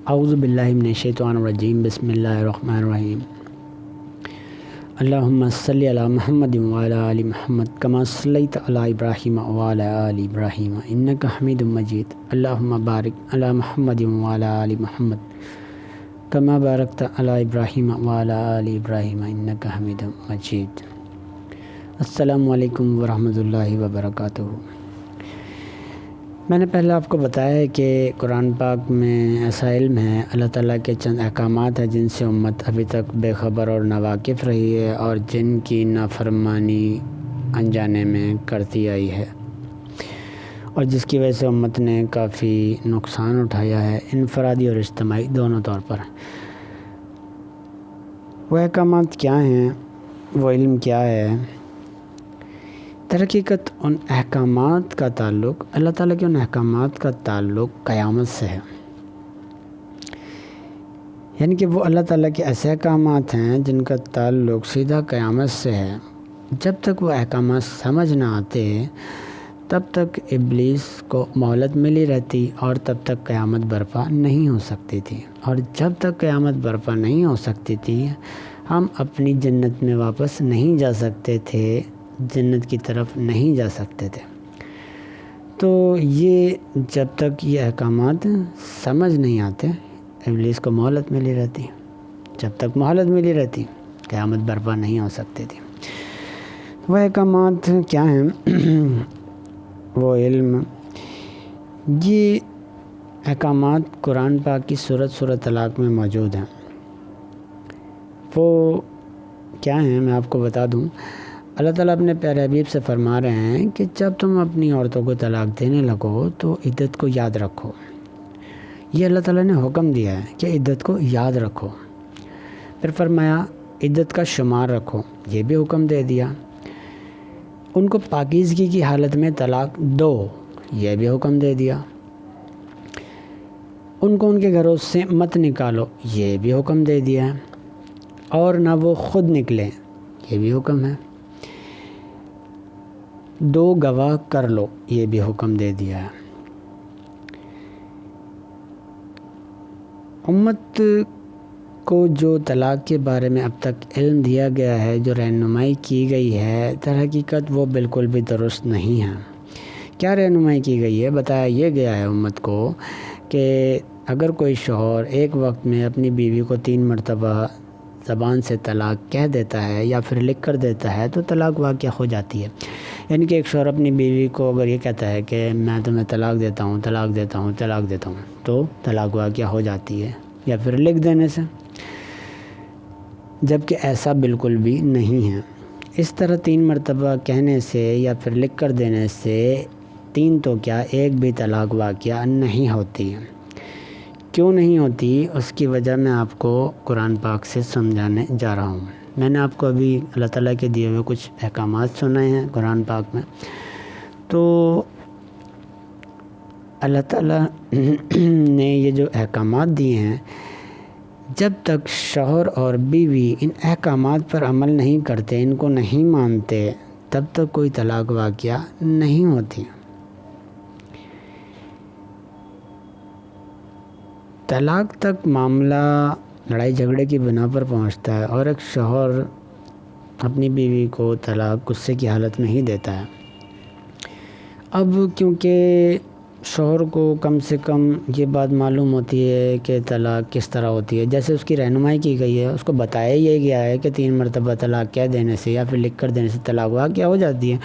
اعوذ باللہ من الشیطان الرجیم بسم اللہ الرحمن الرحیم اللہم صلی علی محمد وعلی آل محمد کما صلیت علی ابراہیم وعلی آل ابراہیم انک حمید مجید اللہم بارک علی محمد وعلی آل محمد کما بارکت علی ابراہیم وعلی آل ابراہیم انک حمید مجید۔ السلام علیکم ورحمۃ اللہ وبرکاتہ۔ میں نے پہلے آپ کو بتایا ہے کہ قرآن پاک میں ایسا علم ہے، اللہ تعالیٰ کے چند احکامات ہیں جن سے امت ابھی تک بے خبر اور ناواقف رہی ہے اور جن کی نافرمانی انجانے میں کرتی آئی ہے، اور جس کی وجہ سے امت نے کافی نقصان اٹھایا ہے، انفرادی اور اجتماعی دونوں طور پر۔ وہ احکامات کیا ہیں، وہ علم کیا ہے؟ در حقیقت ان احکامات کا تعلق، اللہ تعالیٰ کے ان احکامات کا تعلق قیامت سے ہے، یعنی کہ وہ اللہ تعالیٰ کے ایسے احکامات ہیں جن کا تعلق سیدھا قیامت سے ہے۔ جب تک وہ احکامات سمجھ نہ آتے تب تک ابلیس کو مہلت ملی رہتی اور تب تک قیامت برپا نہیں ہو سکتی تھی، اور جب تک قیامت برپا نہیں ہو سکتی تھی ہم اپنی جنت میں واپس نہیں جا سکتے تھے، جنت کی طرف نہیں جا سکتے تھے۔ تو یہ جب تک یہ احکامات سمجھ نہیں آتے ابلیس کو مہلت ملی رہتی، جب تک مہلت ملی رہتی قیامت برپا نہیں ہو سکتی تھی۔ وہ احکامات کیا ہیں؟ وہ علم، یہ احکامات قرآن پاک کی سورۃ طلاق میں موجود ہیں۔ وہ کیا ہیں میں آپ کو بتا دوں۔ اللہ تعالیٰ اپنے پیارے حبیب سے فرما رہے ہیں کہ جب تم اپنی عورتوں کو طلاق دینے لگو تو عدت کو یاد رکھو۔ یہ اللہ تعالیٰ نے حکم دیا ہے کہ عدت کو یاد رکھو۔ پھر فرمایا عدت کا شمار رکھو، یہ بھی حکم دے دیا۔ ان کو پاکیزگی کی حالت میں طلاق دو، یہ بھی حکم دے دیا۔ ان کو ان کے گھروں سے مت نکالو، یہ بھی حکم دے دیا ہے، اور نہ وہ خود نکلیں، یہ بھی حکم ہے۔ دو گواہ کر لو، یہ بھی حکم دے دیا ہے۔ امت کو جو طلاق کے بارے میں اب تک علم دیا گیا ہے، جو رہنمائی کی گئی ہے، در حقیقت وہ بالکل بھی درست نہیں ہے۔ کیا رہنمائی کی گئی ہے؟ بتایا یہ گیا ہے امت کو کہ اگر کوئی شوہر ایک وقت میں اپنی بیوی کو 3 مرتبہ زبان سے طلاق کہہ دیتا ہے یا پھر لکھ کر دیتا ہے تو طلاق واقع ہو جاتی ہے۔ یعنی کہ ایک شوہر اپنی بیوی کو اگر یہ کہتا ہے کہ میں تمہیں طلاق دیتا ہوں، طلاق دیتا ہوں، طلاق دیتا ہوں، تو طلاق واقع ہو جاتی ہے، یا پھر لکھ دینے سے، جبکہ ایسا بالکل بھی نہیں ہے۔ اس طرح 3 مرتبہ کہنے سے یا پھر لکھ کر دینے سے 3 تو کیا ایک بھی طلاق واقع نہیں ہوتی ہے۔ کیوں نہیں ہوتی؟ اس کی وجہ میں آپ کو قرآن پاک سے سمجھانے جا رہا ہوں۔ میں نے آپ کو ابھی اللہ تعالیٰ کے دیے ہوئے کچھ احکامات سنائے ہیں قرآن پاک میں، تو اللہ تعالیٰ نے یہ جو احکامات دیے ہیں، جب تک شوہر اور بیوی ان احکامات پر عمل نہیں کرتے، ان کو نہیں مانتے، تب تک کوئی طلاق واقع نہیں ہوتی۔ طلاق تک معاملہ لڑائی جھگڑے کی بنا پر پہنچتا ہے، اور ایک شوہر اپنی بیوی کو طلاق غصے کی حالت میں ہی دیتا ہے۔ اب کیونکہ شوہر کو کم سے کم یہ بات معلوم ہوتی ہے کہ طلاق کس طرح ہوتی ہے، جیسے اس کی رہنمائی کی گئی ہے، اس کو بتایا یہ گیا ہے کہ 3 مرتبہ طلاق کہہ دینے سے یا پھر لکھ کر دینے سے طلاق واقع ہو جاتی ہے،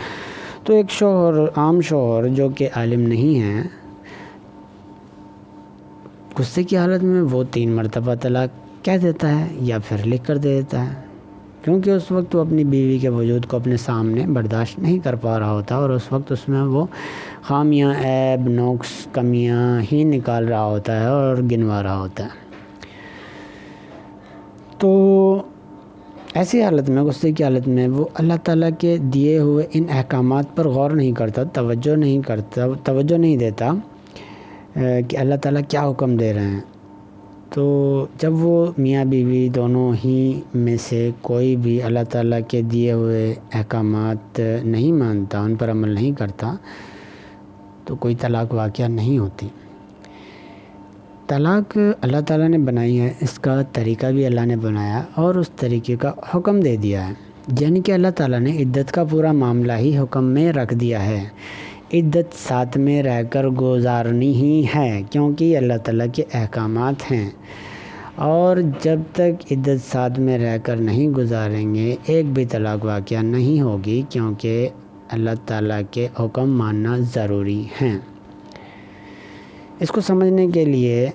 تو ایک شوہر، عام شوہر جو کہ عالم نہیں ہے، غصے کی حالت میں وہ 3 مرتبہ طلاق کہہ دیتا ہے یا پھر لکھ کر دے دیتا ہے، کیونکہ اس وقت وہ اپنی بیوی کے وجود کو اپنے سامنے برداشت نہیں کر پا رہا ہوتا، اور اس وقت اس میں وہ خامیاں، عیب، نقص، کمیاں ہی نکال رہا ہوتا ہے اور گنوا رہا ہوتا ہے۔ تو ایسی حالت میں، غصے کی حالت میں، وہ اللہ تعالیٰ کے دیے ہوئے ان احکامات پر غور نہیں کرتا، توجہ نہیں دیتا کہ اللہ تعالیٰ کیا حکم دے رہے ہیں۔ تو جب وہ میاں بیوی دونوں ہی میں سے کوئی بھی اللہ تعالیٰ کے دیے ہوئے احکامات نہیں مانتا، ان پر عمل نہیں کرتا، تو کوئی طلاق واقع نہیں ہوتی۔ طلاق اللہ تعالیٰ نے بنائی ہے، اس کا طریقہ بھی اللہ نے بنایا اور اس طریقے کا حکم دے دیا ہے، یعنی کہ اللہ تعالیٰ نے عدت کا پورا معاملہ ہی حکم میں رکھ دیا ہے۔ عدت ساتھ میں رہ کر گزارنی ہی ہے، کیونکہ یہ اللہ تعالیٰ کے احکامات ہیں، اور جب تک عدت ساتھ میں رہ کر نہیں گزاریں گے ایک بھی طلاق واقعہ نہیں ہوگی، کیونکہ اللہ تعالیٰ کے حکم ماننا ضروری ہیں۔ اس کو سمجھنے کے لیے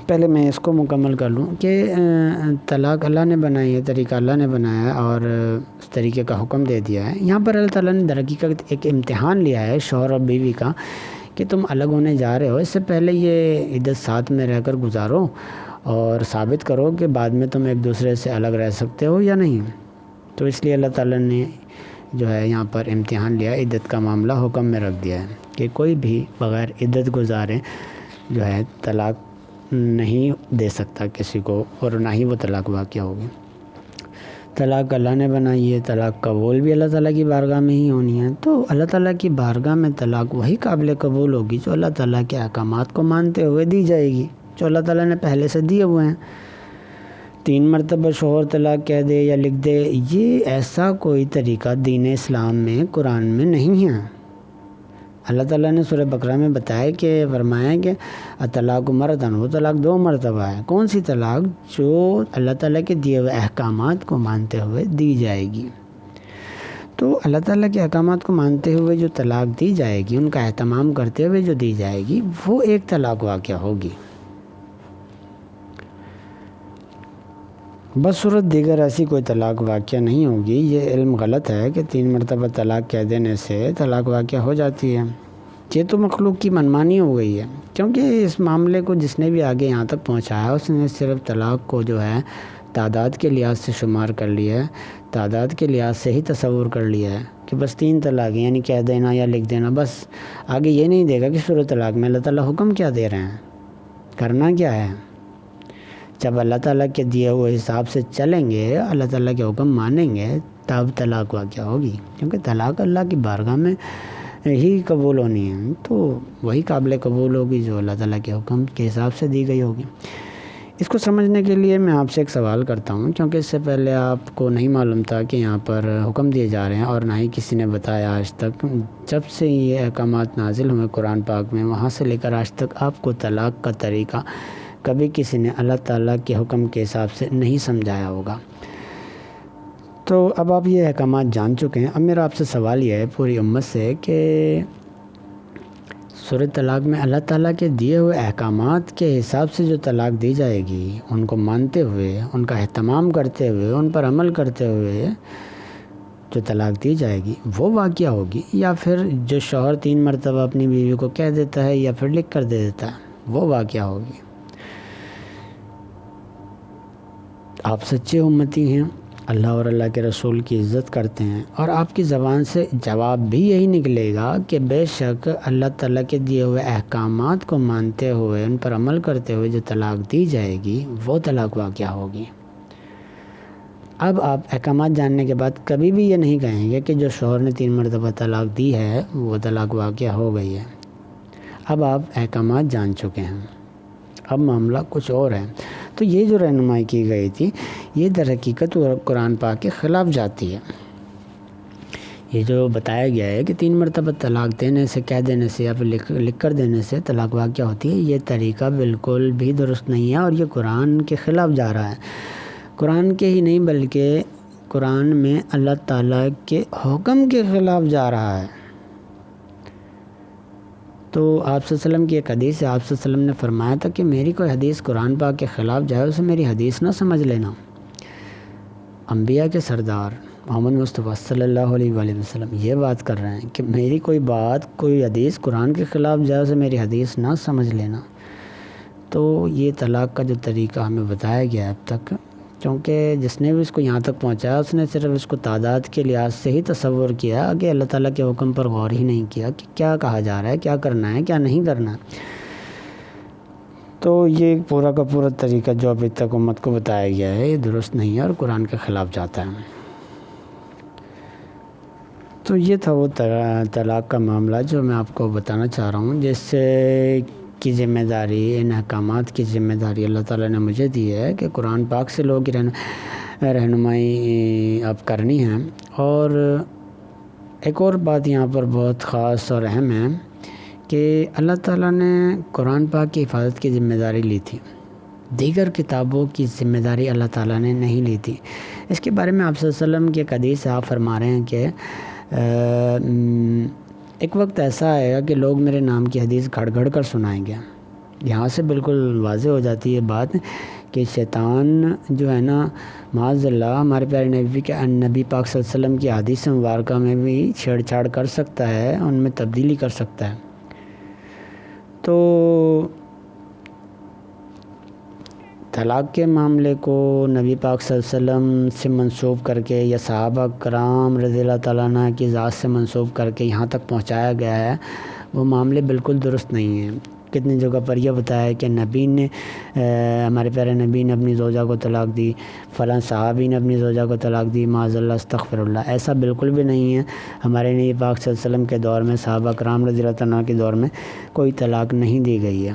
پہلے میں اس کو مکمل کر لوں کہ طلاق اللہ نے بنائی ہے، طریقہ اللہ نے بنایا ہے اور اس طریقے کا حکم دے دیا ہے۔ یہاں پر اللہ تعالیٰ نے در حقیقت ایک امتحان لیا ہے شوہر اور بیوی کا کہ تم الگ ہونے جا رہے ہو، اس سے پہلے یہ عدت ساتھ میں رہ کر گزارو اور ثابت کرو کہ بعد میں تم ایک دوسرے سے الگ رہ سکتے ہو یا نہیں۔ تو اس لیے اللہ تعالیٰ نے جو ہے یہاں پر امتحان لیا، عدت کا معاملہ حکم میں رکھ دیا ہے کہ کوئی بھی بغیر عدت گزارے جو ہے طلاق نہیں دے سکتا کسی کو، اور نہ ہی وہ طلاق واقع ہوگی۔ طلاق اللہ نے بنائی ہے، طلاق قبول بھی اللہ تعالیٰ کی بارگاہ میں ہی ہونی ہے، تو اللہ تعالیٰ کی بارگاہ میں طلاق وہی قابل قبول ہوگی جو اللہ تعالیٰ کے احکامات کو مانتے ہوئے دی جائے گی، جو اللہ تعالیٰ نے پہلے سے دیے ہوئے ہیں۔ 3 مرتبہ شوہر طلاق کہہ دے یا لکھ دے، یہ ایسا کوئی طریقہ دین اسلام میں قرآن میں نہیں ہے۔ اللہ تعالیٰ نے سورہ بقرہ میں بتایا کہ فرمایا کہ طلاق مرتان، وہ طلاق 2 مرتبہ ہے۔ کون سی طلاق؟ جو اللہ تعالیٰ کے دیے ہوئے احکامات کو مانتے ہوئے دی جائے گی۔ تو اللہ تعالیٰ کے احکامات کو مانتے ہوئے جو طلاق دی جائے گی، ان کا اہتمام کرتے ہوئے جو دی جائے گی، وہ ایک طلاق واقع ہوگی۔ بصورت دیگر ایسی کوئی طلاق واقعہ نہیں ہوگی۔ یہ علم غلط ہے کہ 3 مرتبہ طلاق کہہ دینے سے طلاق واقعہ ہو جاتی ہے، یہ تو مخلوق کی منمانی ہو گئی ہے، کیونکہ اس معاملے کو جس نے بھی آگے یہاں تک پہنچایا اس نے صرف طلاق کو جو ہے تعداد کے لحاظ سے شمار کر لیا ہے، تعداد کے لحاظ سے ہی تصور کر لیا ہے کہ بس 3 طلاق یعنی کہہ دینا یا لکھ دینا، بس آگے یہ نہیں دے گا کہ سورۃ طلاق میں اللہ تعالیٰ حکم کیا دے رہے ہیں، کرنا کیا ہے۔ جب اللہ تعالیٰ کے دیے ہوئے حساب سے چلیں گے، اللہ تعالیٰ کے حکم مانیں گے، تب طلاق واقع ہوگی، کیونکہ طلاق اللہ کی بارگاہ میں ہی قبول ہونی ہے، تو وہی قابل قبول ہوگی جو اللہ تعالیٰ کے حکم کے حساب سے دی گئی ہوگی۔ اس کو سمجھنے کے لیے میں آپ سے ایک سوال کرتا ہوں، کیونکہ اس سے پہلے آپ کو نہیں معلوم تھا کہ یہاں پر حکم دیے جا رہے ہیں، اور نہ ہی کسی نے بتایا آج تک۔ جب سے یہ احکامات نازل ہوئے قرآن پاک میں، وہاں سے لے کر آج تک آپ کو طلاق کا طریقہ کبھی کسی نے اللہ تعالیٰ کے حکم کے حساب سے نہیں سمجھایا ہوگا۔ تو اب آپ یہ احکامات جان چکے ہیں۔ اب میرا آپ سے سوال یہ ہے پوری امت سے کہ سورۃ طلاق میں اللہ تعالیٰ کے دیے ہوئے احکامات کے حساب سے جو طلاق دی جائے گی، ان کو مانتے ہوئے، ان کا اہتمام کرتے ہوئے، ان پر عمل کرتے ہوئے جو طلاق دی جائے گی وہ واقعہ ہوگی، یا پھر جو شوہر 3 مرتبہ اپنی بیوی کو کہہ دیتا ہے یا پھر لکھ کر دے دیتا ہے وہ واقعہ ہوگی۔ آپ سچے امتی ہیں، اللہ اور اللہ کے رسول کی عزت کرتے ہیں، اور آپ کی زبان سے جواب بھی یہی نکلے گا کہ بے شک اللہ تعالیٰ کے دیے ہوئے احکامات کو مانتے ہوئے، ان پر عمل کرتے ہوئے جو طلاق دی جائے گی وہ طلاق واقعہ ہوگی۔ اب آپ احکامات جاننے کے بعد کبھی بھی یہ نہیں کہیں گے کہ جو شوہر نے 3 مرتبہ طلاق دی ہے وہ طلاق واقعہ ہو گئی ہے۔ اب آپ احکامات جان چکے ہیں، اب معاملہ کچھ اور ہے۔ تو یہ جو رہنمائی کی گئی تھی، یہ در حقیقت قرآن پاک کے خلاف جاتی ہے۔ یہ جو بتایا گیا ہے کہ 3 مرتبہ طلاق دینے سے، کہہ دینے سے یا پھر لکھ کر دینے سے طلاق واقعہ ہوتی ہے، یہ طریقہ بالکل بھی درست نہیں ہے، اور یہ قرآن کے خلاف جا رہا ہے۔ قرآن کے ہی نہیں بلکہ قرآن میں اللہ تعالیٰ کے حکم کے خلاف جا رہا ہے۔ تو آپ صلی اللہ علیہ وسلم کی ایک حدیث ہے، آپ صلی اللہ علیہ وسلم نے فرمایا تھا کہ میری کوئی حدیث قرآن پاک کے خلاف جائے اسے میری حدیث نہ سمجھ لینا۔ انبیاء کے سردار محمد مصطفیٰ صلی اللہ علیہ وآلہ وسلم یہ بات کر رہے ہیں کہ میری کوئی حدیث قرآن کے خلاف جائے اسے میری حدیث نہ سمجھ لینا۔ تو یہ طلاق کا جو طریقہ ہمیں بتایا گیا ہے اب تک، کیونکہ جس نے بھی اس کو یہاں تک پہنچایا اس نے صرف اس کو تعداد کے لحاظ سے ہی تصور کیا، کہ اللہ تعالیٰ کے حکم پر غور ہی نہیں کیا کہ کیا کہا جا رہا ہے، کیا کرنا ہے، کیا نہیں کرنا۔ تو یہ پورا کا پورا طریقہ جو ابھی تک امت کو بتایا گیا ہے یہ درست نہیں ہے اور قرآن کے خلاف جاتا ہے۔ تو یہ تھا وہ طلاق کا معاملہ جو میں آپ کو بتانا چاہ رہا ہوں، جس سے کی ذمہ داری، ان احکامات کی ذمہ داری اللہ تعالیٰ نے مجھے دی ہے کہ قرآن پاک سے لوگوں کی رہنمائی اب کرنی ہے۔ اور ایک اور بات یہاں پر بہت خاص اور اہم ہے کہ اللہ تعالیٰ نے قرآن پاک کی حفاظت کی ذمہ داری لی تھی، دیگر کتابوں کی ذمہ داری اللہ تعالیٰ نے نہیں لی تھی۔ اس کے بارے میں آپ صلی اللہ علیہ وسلم کی ایک حدیث آپ فرما رہے ہیں کہ ایک وقت ایسا آئے گا کہ لوگ میرے نام کی حدیث گھڑ گھڑ کر سنائیں گے۔ یہاں سے بالکل واضح ہو جاتی ہے بات کہ شیطان جو ہے نا معاذ اللہ ہمارے پیارے نبی پاک صلی اللہ علیہ وسلم کی حدیث مبارکہ میں بھی چھیڑ چھاڑ کر سکتا ہے، ان میں تبدیلی کر سکتا ہے۔ تو طلاق کے معاملے کو نبی پاک صلی اللہ علیہ وسلم سے منسوب کر کے یا صحابہ کرام رضی اللہ تعالیٰ عنہ کی ذات سے منسوب کر کے یہاں تک پہنچایا گیا ہے، وہ معاملے بالکل درست نہیں ہیں۔ کتنی جگہ پر یہ بتایا ہے کہ نبی نے ہمارے پیارے نبی نے اپنی زوجہ کو طلاق دی، فلاں صحابی نے اپنی زوجہ کو طلاق دی، معاذ اللہ استغفر اللہ، ایسا بالکل بھی نہیں ہے۔ ہمارے نبی پاک صلی اللہ علیہ وسلم کے دور میں، صحابہ کرام رضی اللہ تعالیٰ عنہ کے دور میں کوئی طلاق نہیں دی گئی ہے۔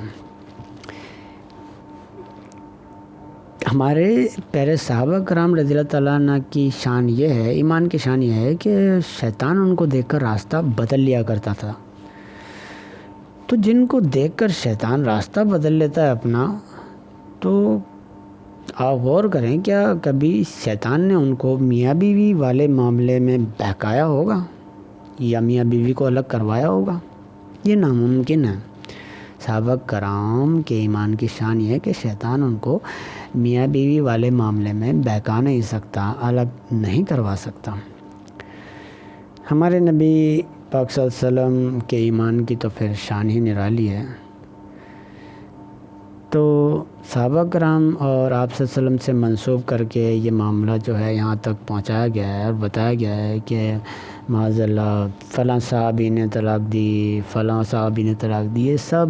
ہمارے پیارے صحابہ کرام رضی اللہ تعالیٰ عنہ کی شان یہ ہے، ایمان کی شان یہ ہے کہ شیطان ان کو دیکھ کر راستہ بدل لیا کرتا تھا۔ تو جن کو دیکھ کر شیطان راستہ بدل لیتا ہے اپنا، تو آپ غور کریں کیا کبھی شیطان نے ان کو میاں بیوی والے معاملے میں بہکایا ہوگا یا میاں بیوی کو الگ کروایا ہوگا؟ یہ ناممکن ہے۔ صحابہ کرام کے ایمان کی شان یہ ہے کہ شیطان ان کو میاں بیوی والے معاملے میں بہکا نہیں سکتا، الگ نہیں کروا سکتا۔ ہمارے نبی پاک صلی اللہ علیہ وسلم کے ایمان کی تو پھر شان ہی نرالی ہے۔ تو صحابہ کرام اور آپ صلی اللہ علیہ وسلم سے منسوب کر کے یہ معاملہ جو ہے یہاں تک پہنچایا گیا ہے اور بتایا گیا ہے کہ معاذ اللہ فلاں صحابی نے طلاق دی، فلاں صحابی نے طلاق دی، یہ سب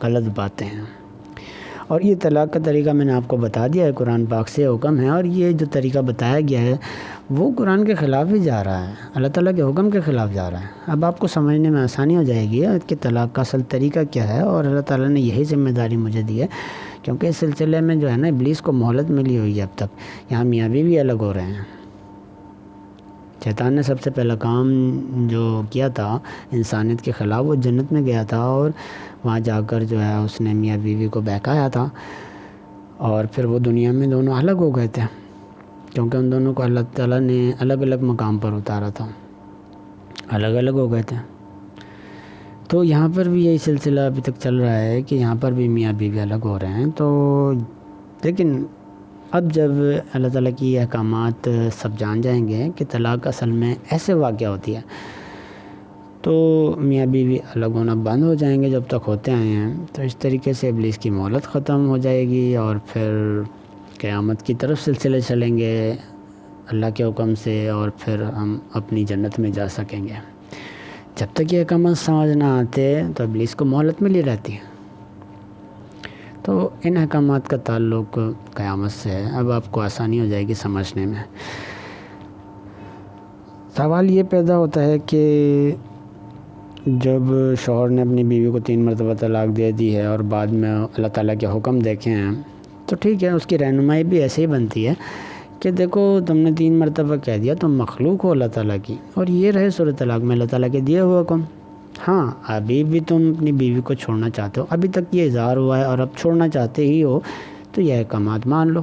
غلط باتیں ہیں۔ اور یہ طلاق کا طریقہ میں نے آپ کو بتا دیا ہے، قرآن پاک سے حکم ہے، اور یہ جو طریقہ بتایا گیا ہے وہ قرآن کے خلاف بھی جا رہا ہے، اللہ تعالیٰ کے حکم کے خلاف جا رہا ہے۔ اب آپ کو سمجھنے میں آسانی ہو جائے گی کہ طلاق کا اصل طریقہ کیا ہے، اور اللہ تعالیٰ نے یہی ذمہ داری مجھے دی ہے، کیونکہ اس سلسلے میں جو ہے نا ابلیس کو مہلت ملی ہوئی ہے اب تک۔ یہاں میاں بیوی الگ ہو رہے ہیں۔ شیطان نے سب سے پہلا کام جو کیا تھا انسانیت کے خلاف، وہ جنت میں گیا تھا اور وہاں جا کر جو ہے اس نے میاں بیوی کو بہکایا تھا، اور پھر وہ دنیا میں دونوں الگ ہو گئے تھے، کیونکہ ان دونوں کو اللہ تعالیٰ نے الگ الگ مقام پر اتارا تھا، الگ الگ ہو گئے تھے۔ تو یہاں پر بھی یہی سلسلہ ابھی تک چل رہا ہے کہ یہاں پر بھی میاں بیوی الگ ہو رہے ہیں۔ تو لیکن اب جب اللہ تعالیٰ کی احکامات سب جان جائیں گے کہ طلاق اصل میں ایسے واقع ہوتی ہے، تو میاں بیوی الگ ہونا بند ہو جائیں گے۔ جب تک ہوتے آئے ہیں تو اس طریقے سے ابلیس کی مہلت ختم ہو جائے گی، اور پھر قیامت کی طرف سلسلے چلیں گے اللہ کے حکم سے، اور پھر ہم اپنی جنت میں جا سکیں گے۔ جب تک یہ احکامات سمجھ نہ آتے تو ابلیس کو مہلت ملی رہتی ہے۔ تو ان احکامات کا تعلق قیامت سے ہے۔ اب آپ کو آسانی ہو جائے گی سمجھنے میں۔ سوال یہ پیدا ہوتا ہے کہ جب شوہر نے اپنی بیوی کو 3 مرتبہ طلاق دے دی ہے اور بعد میں اللہ تعالیٰ کے حکم دیکھے ہیں، تو ٹھیک ہے، اس کی رہنمائی بھی ایسے ہی بنتی ہے کہ دیکھو تم نے 3 مرتبہ کہہ دیا، تم مخلوق ہو اللہ تعالیٰ کی، اور یہ رہے سورہ طلاق میں اللہ تعالیٰ کے دیے ہوئے حکم۔ ہاں، ابھی بھی تم اپنی بیوی کو چھوڑنا چاہتے ہو، ابھی تک یہ اظہار ہوا ہے اور اب چھوڑنا چاہتے ہی ہو، تو یہ احکامات مان لو،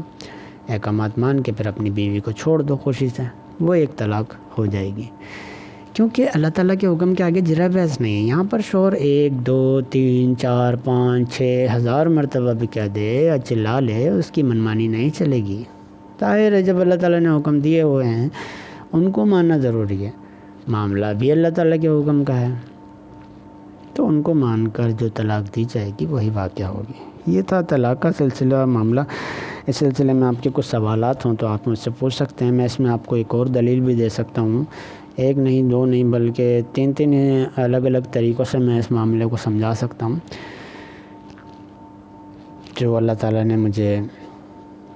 احکامات مان کے پھر اپنی بیوی کو چھوڑ دو خوشی سے، وہ ایک طلاق ہو جائے گی۔ کیونکہ اللہ تعالیٰ کے حکم کے آگے ذرا بحث نہیں ہے۔ یہاں پر شوہر 1 2 3 4 5 6 ہزار مرتبہ بھی کہہ دے یا چلا لے، اس کی منمانی نہیں چلے گی۔ ظاہر ہے جب اللہ تعالیٰ نے حکم دیے ہوئے ہیں ان کو ماننا ضروری ہے، معاملہ بھی اللہ تعالیٰ کے حکم کا ہے، تو ان کو مان کر جو طلاق دی جائے گی وہی واقعہ ہوگی۔ یہ تھا طلاق کا سلسلہ معاملہ۔ اس سلسلے میں آپ کے کچھ سوالات ہوں تو آپ مجھ سے پوچھ سکتے ہیں، میں اس میں آپ کو ایک اور دلیل بھی دے سکتا ہوں، 1 نہیں 2 نہیں بلکہ 3 الگ الگ طریقوں سے میں اس معاملے کو سمجھا سکتا ہوں جو اللہ تعالیٰ نے مجھے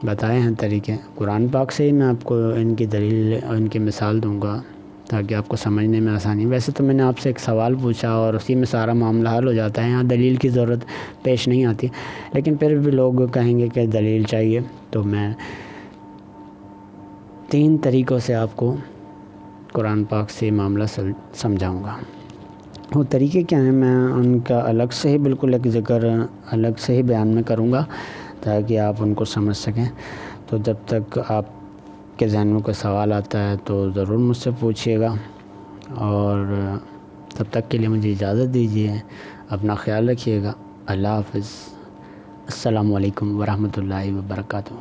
بتائے ہیں طریقے۔ قرآن پاک سے ہی میں آپ کو ان کی دلیل اور ان کی مثال دوں گا، تاکہ آپ کو سمجھنے میں آسانی. ویسے تو میں نے آپ سے ایک سوال پوچھا اور اسی میں سارا معاملہ حل ہو جاتا ہے, یہاں دلیل کی ضرورت پیش نہیں آتی, لیکن پھر بھی لوگ کہیں گے کہ دلیل چاہیے. تو میں 3 طریقوں سے آپ کو قرآن پاک سے معاملہ سمجھاؤں گا. وہ طریقے کیا ہیں میں ان کا الگ سے ہی بالکل ایک ذکر الگ سے ہی بیان میں کروں گا تاکہ آپ ان کو سمجھ سکیں. تو جب تک آپ کے ذہن میں کوئی سوال آتا ہے تو ضرور مجھ سے پوچھیے گا, اور تب تک کے لیے مجھے اجازت دیجیے. اپنا خیال رکھیے گا. اللہ حافظ. السلام علیکم ورحمۃ اللہ وبرکاتہ.